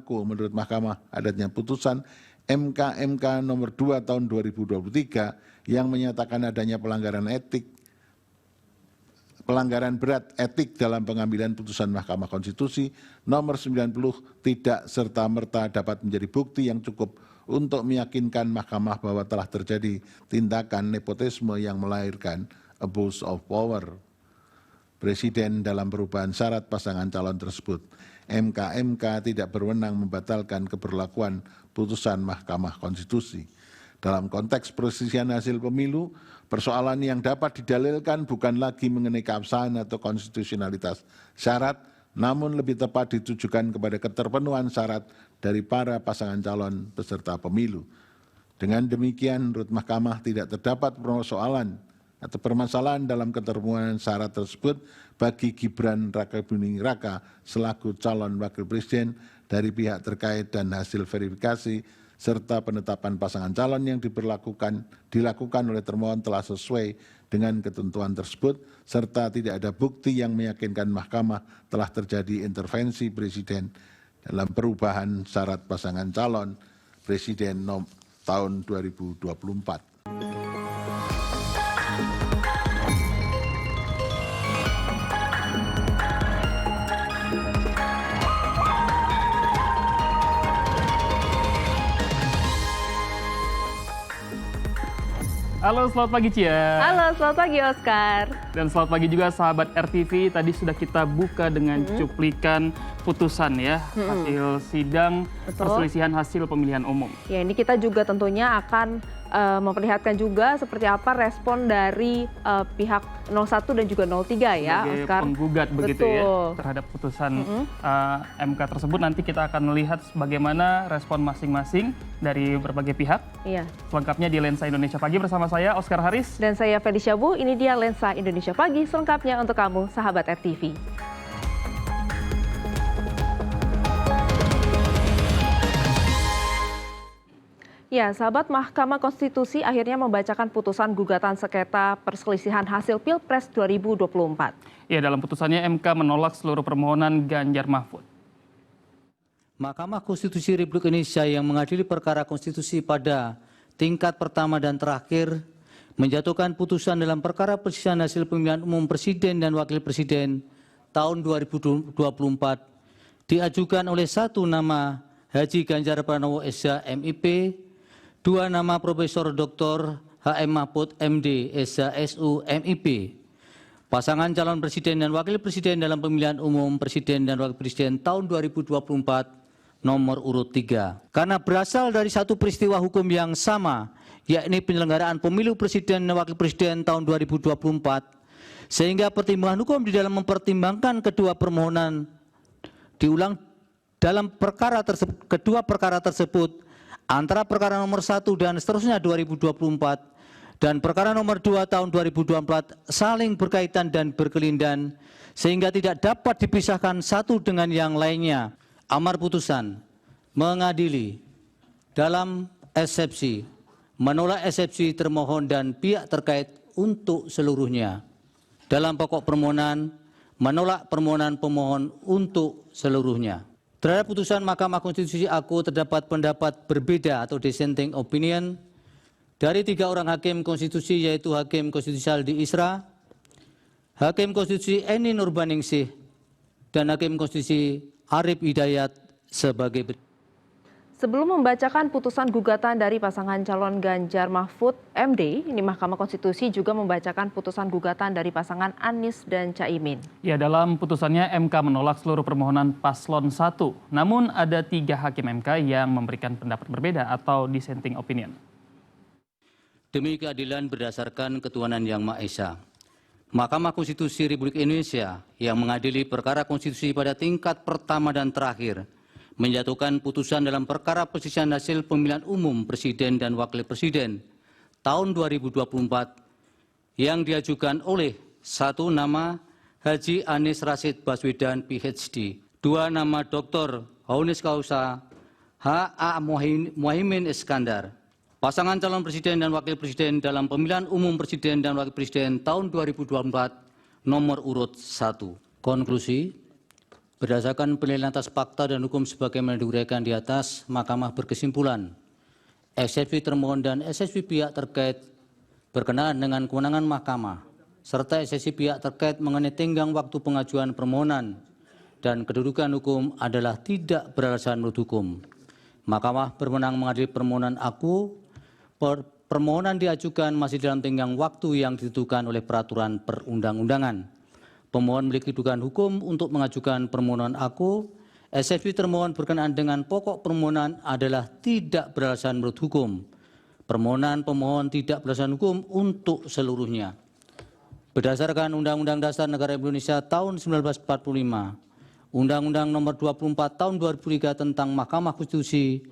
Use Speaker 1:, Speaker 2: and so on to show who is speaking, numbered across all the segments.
Speaker 1: Menurut Mahkamah adanya putusan MK nomor 2 tahun 2023 yang menyatakan adanya pelanggaran berat etik dalam pengambilan putusan Mahkamah Konstitusi nomor 90 tidak serta-merta dapat menjadi bukti yang cukup untuk meyakinkan Mahkamah bahwa telah terjadi tindakan nepotisme yang melahirkan abuse of power Presiden dalam perubahan syarat pasangan calon tersebut. MK tidak berwenang membatalkan keberlakuan putusan Mahkamah Konstitusi. Dalam konteks perselisihan hasil pemilu, persoalan yang dapat didalilkan bukan lagi mengenai keabsahan atau konstitusionalitas syarat, namun lebih tepat ditujukan kepada keterpenuhan syarat dari para pasangan calon peserta pemilu. Dengan demikian, menurut Mahkamah tidak terdapat persoalan atau permasalahan dalam keterpenuhan syarat tersebut bagi Gibran Rakabuming Raka selaku calon wakil presiden dari pihak terkait dan hasil verifikasi serta penetapan pasangan calon yang dilakukan oleh termohon telah sesuai dengan ketentuan tersebut serta tidak ada bukti yang meyakinkan Mahkamah telah terjadi intervensi Presiden dalam perubahan syarat pasangan calon Presiden tahun 2024.
Speaker 2: Halo, selamat pagi Cia.
Speaker 3: Halo, selamat pagi Oscar.
Speaker 2: Dan selamat pagi juga sahabat RTV. Tadi sudah kita buka dengan cuplikan putusan ya, hasil sidang perselisihan hasil pemilihan umum.
Speaker 3: Ya, ini kita juga tentunya akan memperlihatkan juga seperti apa respon dari pihak 01 dan juga 03 ya,
Speaker 2: sebagai
Speaker 3: Oscar.
Speaker 2: penggugat begitu ya terhadap putusan MK tersebut. Nanti kita akan melihat bagaimana respon masing-masing dari berbagai pihak.
Speaker 3: Iya.
Speaker 2: Selengkapnya di Lensa Indonesia Pagi bersama saya Oscar Haris.
Speaker 3: Dan saya Felicia Bu, ini dia Lensa Indonesia Pagi selengkapnya untuk kamu sahabat RTV. Ya, sahabat, Mahkamah Konstitusi akhirnya membacakan putusan gugatan sengketa perselisihan hasil Pilpres 2024.
Speaker 2: Ya, dalam putusannya MK menolak seluruh permohonan Ganjar Mahfud.
Speaker 4: Mahkamah Konstitusi Republik Indonesia yang mengadili perkara konstitusi pada tingkat pertama dan terakhir menjatuhkan putusan dalam perkara perselisihan hasil pemilihan umum Presiden dan Wakil Presiden tahun 2024 diajukan oleh 1 nama Haji Ganjar Pranowo SH MIP, 2 nama Profesor Dr. HM Mahfud MD SH SU MIP. Pasangan calon presiden dan wakil presiden dalam pemilihan umum presiden dan wakil presiden tahun 2024 nomor urut 3. Karena berasal dari satu peristiwa hukum yang sama, yakni penyelenggaraan pemilu presiden dan wakil presiden tahun 2024, sehingga pertimbangan hukum di dalam mempertimbangkan kedua permohonan diulang dalam kedua perkara tersebut antara perkara nomor 1 dan seterusnya 2024 dan perkara nomor 2 tahun 2024 saling berkaitan dan berkelindan sehingga tidak dapat dipisahkan satu dengan yang lainnya. Amar putusan mengadili dalam eksepsi, menolak eksepsi termohon dan pihak terkait untuk seluruhnya. Dalam pokok permohonan, menolak permohonan pemohon untuk seluruhnya. Terhadap putusan Mahkamah Konstitusi aku terdapat pendapat berbeda atau dissenting opinion dari 3 orang hakim konstitusi, yaitu Hakim Konstitusi Saldi Isra, Hakim Konstitusi Eni Nurbaningsih, dan Hakim Konstitusi Arif Hidayat sebagai berikut.
Speaker 3: Sebelum membacakan putusan gugatan dari pasangan calon Ganjar Mahfud MD, ini Mahkamah Konstitusi juga membacakan putusan gugatan dari pasangan Anies dan Caimin.
Speaker 2: Ya, dalam putusannya MK menolak seluruh permohonan paslon 1. Namun ada 3 hakim MK yang memberikan pendapat berbeda atau dissenting opinion.
Speaker 4: Demi keadilan berdasarkan ketuhanan yang Maha Esa, Mahkamah Konstitusi Republik Indonesia yang mengadili perkara konstitusi pada tingkat pertama dan terakhir menjatuhkan putusan dalam perkara perselisihan hasil pemilihan umum Presiden dan Wakil Presiden tahun 2024 yang diajukan oleh 1 nama Haji Anies Rashid Baswedan PhD, 2 nama Dr. Haunis Kausa H.A. Muhaimin Iskandar, pasangan calon presiden dan wakil presiden dalam pemilihan umum presiden dan wakil presiden tahun 2024 nomor urut 1. Konklusi, Berdasarkan penilaian atas fakta dan hukum sebagaimana diuraikan di atas, Mahkamah berkesimpulan eksepsi termohon dan eksepsi pihak terkait berkenaan dengan kewenangan Mahkamah, serta eksepsi pihak terkait mengenai tenggang waktu pengajuan permohonan dan kedudukan hukum adalah tidak beralasan menurut hukum. Mahkamah berwenang mengadili permohonan aku. Permohonan diajukan masih dalam tenggang waktu yang ditentukan oleh peraturan perundang-undangan. Pemohon memiliki kedudukan hukum untuk mengajukan permohonan aku. Eksepsi termohon berkenaan dengan pokok permohonan adalah tidak beralasan menurut hukum. Permohonan pemohon tidak beralasan hukum untuk seluruhnya. Berdasarkan Undang-Undang Dasar Negara Indonesia tahun 1945, Undang-Undang Nomor 24 Tahun 2003 tentang Mahkamah Konstitusi,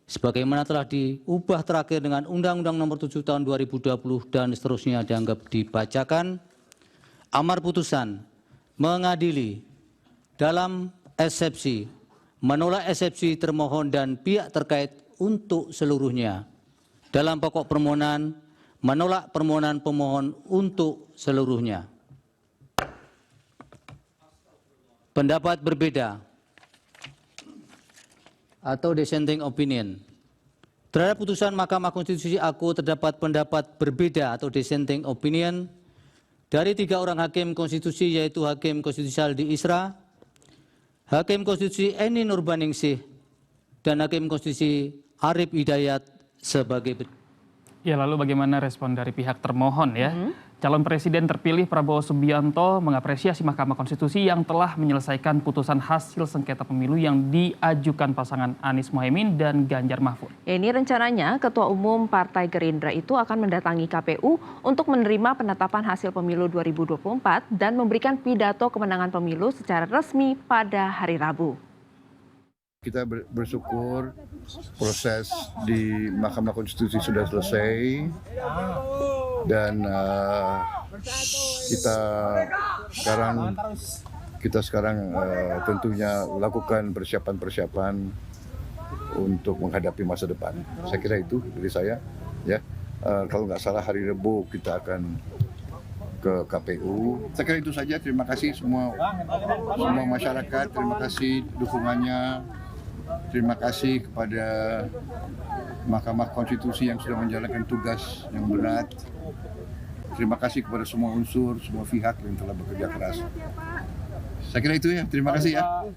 Speaker 4: sebagaimana telah diubah terakhir dengan Undang-Undang Nomor 7 Tahun 2020 dan seterusnya dianggap dibacakan. Amar putusan mengadili dalam eksepsi, menolak eksepsi termohon dan pihak terkait untuk seluruhnya. Dalam pokok permohonan, menolak permohonan pemohon untuk seluruhnya. Pendapat berbeda atau dissenting opinion. Terhadap putusan Mahkamah Konstitusi aku terdapat pendapat berbeda atau dissenting opinion dari 3 orang hakim konstitusi, yaitu Hakim Konstitusi Saldi Isra, Hakim Konstitusi Eni Nurbaningsih, dan Hakim Konstitusi Arif Hidayat sebagai berikut.
Speaker 2: Ya, lalu bagaimana respon dari pihak termohon ya? Calon Presiden terpilih Prabowo Subianto mengapresiasi Mahkamah Konstitusi yang telah menyelesaikan putusan hasil sengketa pemilu yang diajukan pasangan Anies Mohaimin dan Ganjar Mahfud.
Speaker 3: Ya, ini rencananya Ketua Umum Partai Gerindra itu akan mendatangi KPU untuk menerima penetapan hasil pemilu 2024 dan memberikan pidato kemenangan pemilu secara resmi pada hari Rabu.
Speaker 5: Kita bersyukur proses di Mahkamah Konstitusi sudah selesai dan kita sekarang tentunya lakukan persiapan untuk menghadapi masa depan. Saya kira itu dari saya. Ya, kalau nggak salah hari Rabu kita akan ke KPU. Saya kira itu saja. Terima kasih semua masyarakat. Terima kasih dukungannya. Terima kasih kepada Mahkamah Konstitusi yang sudah menjalankan tugas yang berat. Terima kasih kepada semua unsur, semua pihak yang telah bekerja keras. Saya kira itu ya. Terima kasih ya.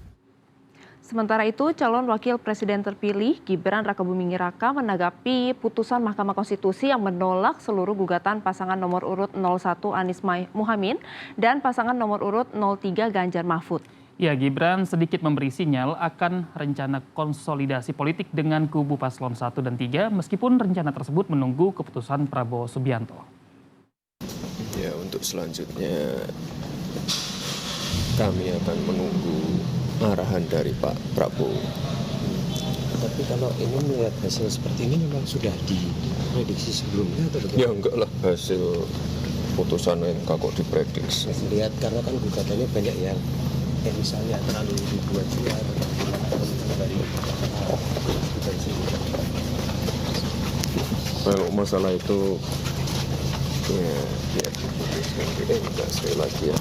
Speaker 3: Sementara itu, calon wakil presiden terpilih Gibran Rakabuming Raka menanggapi putusan Mahkamah Konstitusi yang menolak seluruh gugatan pasangan nomor urut 01 Anies Mohaimin dan pasangan nomor urut 03 Ganjar Mahfud.
Speaker 2: Ya, Gibran sedikit memberi sinyal akan rencana konsolidasi politik dengan kubu paslon 1 dan 3 meskipun rencana tersebut menunggu keputusan Prabowo Subianto.
Speaker 6: Ya, untuk selanjutnya kami akan menunggu arahan dari Pak Prabowo.
Speaker 7: Tapi kalau ini melihat hasil seperti ini memang sudah diprediksi sebelumnya atau bagaimana?
Speaker 6: Ya enggak lah, hasil putusan yang kok diprediksi.
Speaker 7: Lihat karena kan gugatannya banyak yang misalnya terlalu dibuat juga dari
Speaker 6: kalau masalah itu ya diputuskan di MK sekali lagi ya.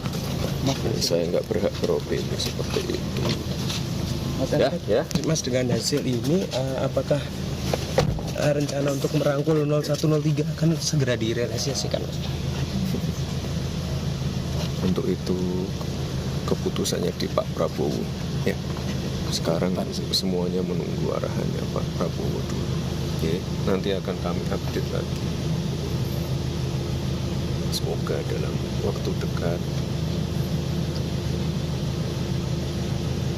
Speaker 6: Saya nggak berhak beropini seperti itu. Ya.
Speaker 7: Mas, dengan hasil ini apakah rencana untuk merangkul 0103 akan segera direalisasikan?
Speaker 6: Untuk itu keputusannya di Pak Prabowo. Ya. Sekarang semuanya menunggu arahannya Pak Prabowo dulu. Oke, nanti akan kami update lagi. Semoga dalam waktu dekat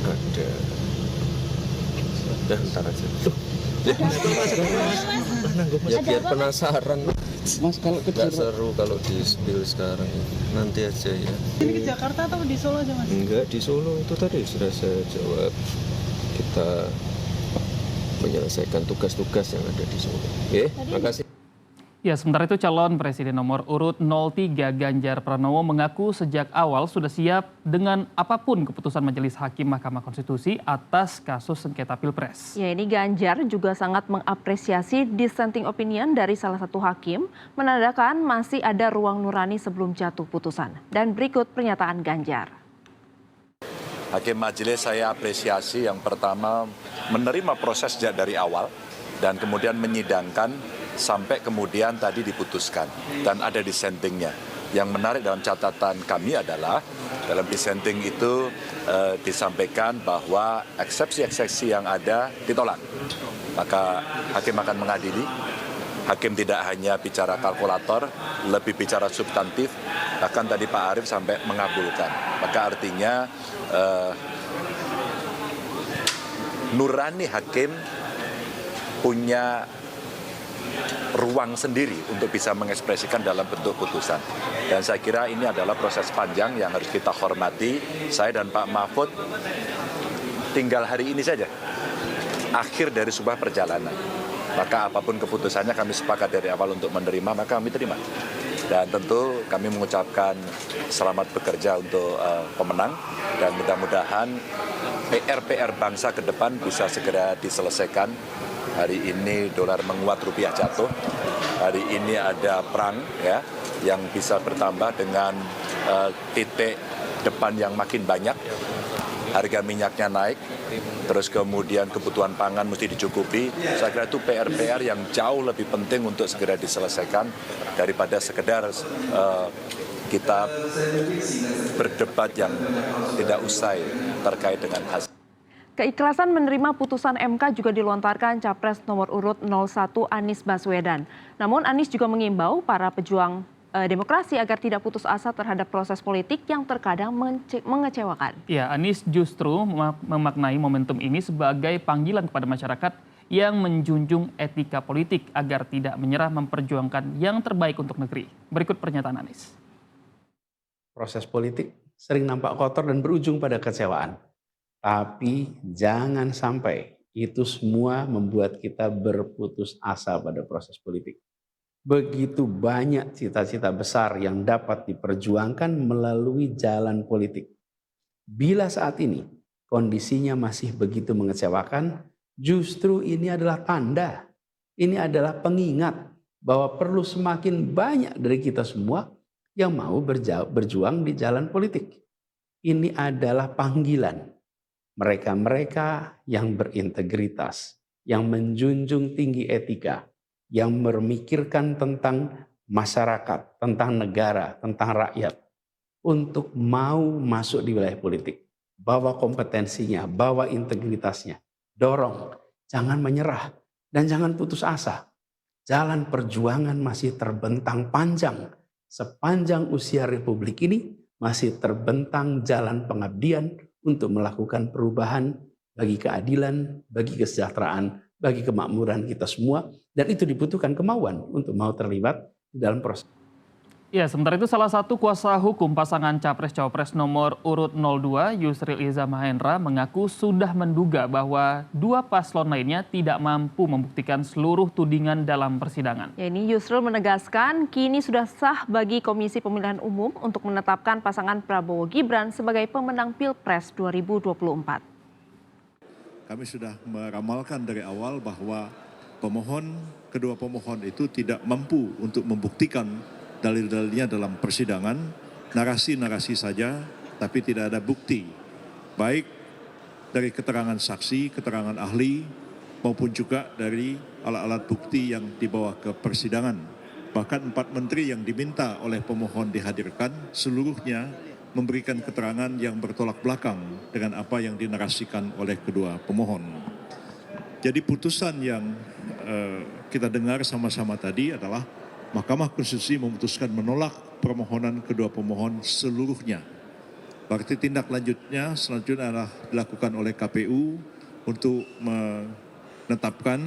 Speaker 6: ada. Ntar aja. Ya biar penasaran.
Speaker 7: Mas, kalau
Speaker 6: nggak seru kalau di spill sekarang, nanti aja ya.
Speaker 8: Ini ke Jakarta atau di Solo aja, Mas?
Speaker 6: Enggak, di Solo itu tadi sudah saya jawab. Kita menyelesaikan tugas-tugas yang ada di Solo. Oke, makasih.
Speaker 2: Ya, sementara itu calon presiden nomor urut 03 Ganjar Pranowo mengaku sejak awal sudah siap dengan apapun keputusan Majelis Hakim Mahkamah Konstitusi atas kasus sengketa Pilpres.
Speaker 3: Ya, ini Ganjar juga sangat mengapresiasi dissenting opinion dari salah satu hakim, menandakan masih ada ruang nurani sebelum jatuh putusan. Dan berikut pernyataan Ganjar.
Speaker 9: Hakim majelis saya apresiasi yang pertama menerima proses sejak dari awal dan kemudian menyidangkan sampai kemudian tadi diputuskan dan ada dissentingnya. Yang menarik dalam catatan kami adalah dalam dissenting itu disampaikan bahwa eksepsi-eksepsi yang ada ditolak. Maka hakim akan mengadili. Hakim tidak hanya bicara kalkulator, lebih bicara substantif. Bahkan tadi Pak Arief sampai mengabulkan. Maka artinya nurani hakim punya ruang sendiri untuk bisa mengekspresikan dalam bentuk putusan. Dan saya kira ini adalah proses panjang yang harus kita hormati. Saya dan Pak Mahfud tinggal hari ini saja, akhir dari sebuah perjalanan. Maka apapun keputusannya kami sepakat dari awal untuk menerima, maka kami terima. Dan tentu kami mengucapkan selamat bekerja untuk pemenang dan mudah-mudahan PR bangsa ke depan bisa segera diselesaikan. Hari ini dolar menguat, rupiah jatuh. Hari ini ada perang ya yang bisa bertambah dengan titik depan yang makin banyak. Harga minyaknya naik, terus kemudian kebutuhan pangan mesti dicukupi. Saya kira itu PR yang jauh lebih penting untuk segera diselesaikan daripada sekedar kita berdebat yang tidak usai terkait dengan hasil.
Speaker 3: Keikhlasan menerima putusan MK juga dilontarkan Capres nomor urut 01 Anies Baswedan. Namun Anies juga mengimbau para pejuang demokrasi agar tidak putus asa terhadap proses politik yang terkadang mengecewakan.
Speaker 2: Ya, Anies justru memaknai momentum ini sebagai panggilan kepada masyarakat yang menjunjung etika politik agar tidak menyerah memperjuangkan yang terbaik untuk negeri. Berikut pernyataan Anies.
Speaker 10: Proses politik sering nampak kotor dan berujung pada kecewaan. Tapi jangan sampai itu semua membuat kita berputus asa pada proses politik. Begitu banyak cita-cita besar yang dapat diperjuangkan melalui jalan politik. Bila saat ini kondisinya masih begitu mengecewakan, justru ini adalah tanda, ini adalah pengingat bahwa perlu semakin banyak dari kita semua yang mau berjuang di jalan politik. Ini adalah panggilan mereka-mereka yang berintegritas, yang menjunjung tinggi etika, yang memikirkan tentang masyarakat, tentang negara, tentang rakyat, untuk mau masuk di wilayah politik. Bawa kompetensinya, bawa integritasnya, dorong, jangan menyerah, dan jangan putus asa. Jalan perjuangan masih terbentang panjang. Sepanjang usia Republik ini masih terbentang jalan pengabdian untuk melakukan perubahan bagi keadilan, bagi kesejahteraan, bagi kemakmuran kita semua. Dan itu dibutuhkan kemauan untuk mau terlibat di dalam proses.
Speaker 2: Ya, sementara itu salah satu kuasa hukum pasangan Capres-Cawapres nomor urut 02, Yusril Iza Mahendra, mengaku sudah menduga bahwa dua paslon lainnya tidak mampu membuktikan seluruh tudingan dalam persidangan.
Speaker 3: Ya, ini Yusril menegaskan kini sudah sah bagi Komisi Pemilihan Umum untuk menetapkan pasangan Prabowo Gibran sebagai pemenang Pilpres 2024.
Speaker 11: Kami sudah meramalkan dari awal bahwa kedua pemohon itu tidak mampu untuk membuktikan dalil-dalilnya dalam persidangan, narasi-narasi saja, tapi tidak ada bukti. Baik dari keterangan saksi, keterangan ahli, maupun juga dari alat-alat bukti yang dibawa ke persidangan. Bahkan 4 menteri yang diminta oleh pemohon dihadirkan, seluruhnya memberikan keterangan yang bertolak belakang dengan apa yang dinarasikan oleh kedua pemohon. Jadi putusan yang kita dengar sama-sama tadi adalah Mahkamah Konstitusi memutuskan menolak permohonan kedua pemohon seluruhnya. Berarti tindak lanjutnya selanjutnya adalah dilakukan oleh KPU untuk menetapkan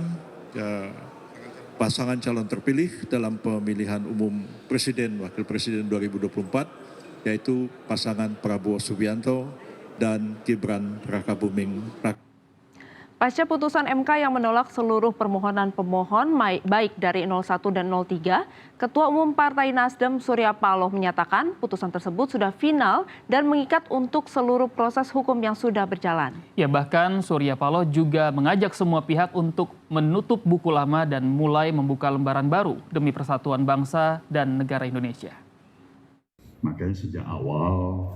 Speaker 11: pasangan calon terpilih dalam pemilihan umum Presiden Wakil Presiden 2024, yaitu pasangan Prabowo Subianto dan Gibran Rakabuming Raka.
Speaker 3: Pasca putusan MK yang menolak seluruh permohonan pemohon baik dari 01 dan 03, Ketua Umum Partai Nasdem Surya Paloh menyatakan putusan tersebut sudah final dan mengikat untuk seluruh proses hukum yang sudah berjalan.
Speaker 2: Ya, bahkan Surya Paloh juga mengajak semua pihak untuk menutup buku lama dan mulai membuka lembaran baru demi persatuan bangsa dan negara Indonesia.
Speaker 12: Makanya sejak awal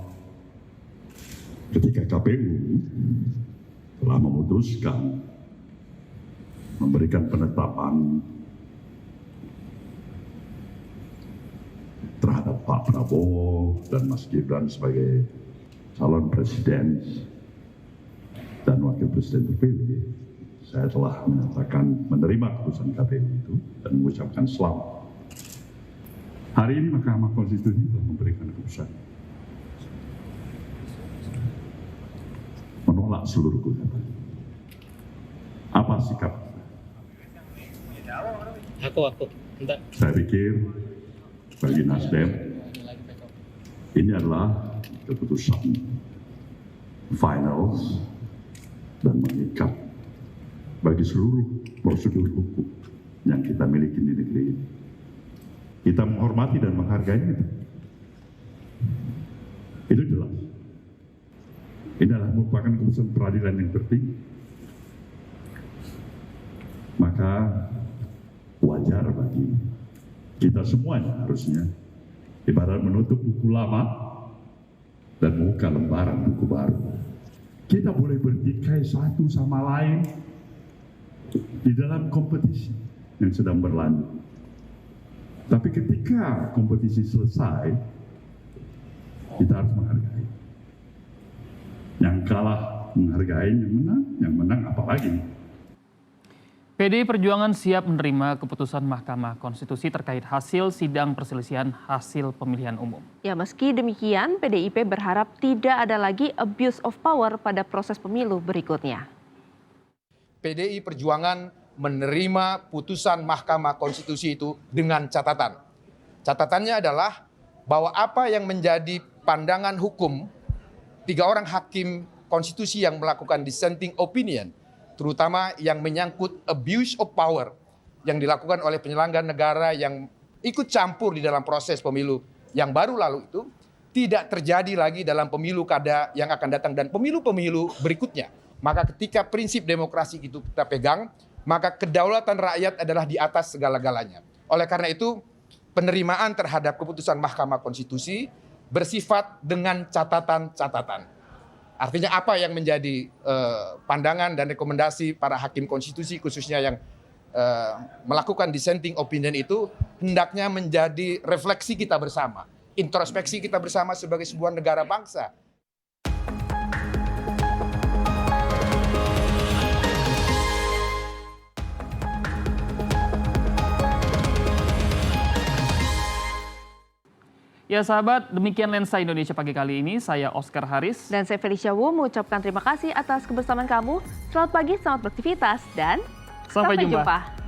Speaker 12: ketika KPU telah memutuskan memberikan penetapan terhadap Pak Prabowo dan Mas Gibran sebagai calon presiden dan wakil presiden terpilih, saya telah menyatakan menerima keputusan KPU itu dan mengucapkan selamat. Hari ini Mahkamah Konstitusi telah memberikan keputusan menolak seluruh gugatan. Apa sikap?
Speaker 4: Aku. Entar.
Speaker 12: Saya pikir bagi Nasdem ini adalah keputusan final dan mengikat bagi seluruh prosedur hukum yang kita miliki di negeri ini. Kita menghormati dan menghargai itu. Itu jelas. Ini adalah merupakan keputusan peradilan yang tertinggi. Maka wajar bagi kita semuanya harusnya ibarat menutup buku lama dan membuka lembaran buku baru. Kita boleh bertikai satu sama lain di dalam kompetisi yang sedang berlanjut. Tapi ketika kompetisi selesai, kita harus menghargai. Yang kalah menghargai, yang menang apalagi.
Speaker 2: PDI Perjuangan siap menerima keputusan Mahkamah Konstitusi terkait hasil sidang perselisihan hasil pemilihan umum.
Speaker 3: Ya, meski demikian, PDIP berharap tidak ada lagi abuse of power pada proses pemilu berikutnya.
Speaker 13: PDI Perjuangan menerima putusan Mahkamah Konstitusi itu dengan catatan. Catatannya adalah bahwa apa yang menjadi pandangan hukum 3 orang hakim konstitusi yang melakukan dissenting opinion, terutama yang menyangkut abuse of power yang dilakukan oleh penyelenggara negara yang ikut campur di dalam proses pemilu yang baru lalu itu, tidak terjadi lagi dalam pemilu kada yang akan datang dan pemilu-pemilu berikutnya. Maka ketika prinsip demokrasi itu kita pegang, maka kedaulatan rakyat adalah di atas segala-galanya. Oleh karena itu, penerimaan terhadap keputusan Mahkamah Konstitusi bersifat dengan catatan-catatan. Artinya apa yang menjadi pandangan dan rekomendasi para hakim konstitusi khususnya yang melakukan dissenting opinion itu hendaknya menjadi refleksi kita bersama, introspeksi kita bersama sebagai sebuah negara bangsa.
Speaker 2: Ya sahabat, demikian Lensa Indonesia pagi kali ini. Saya Oscar Haris.
Speaker 3: Dan saya Felicia Wu mengucapkan terima kasih atas kebersamaan kamu. Selamat pagi, selamat beraktivitas, dan
Speaker 2: sampai jumpa.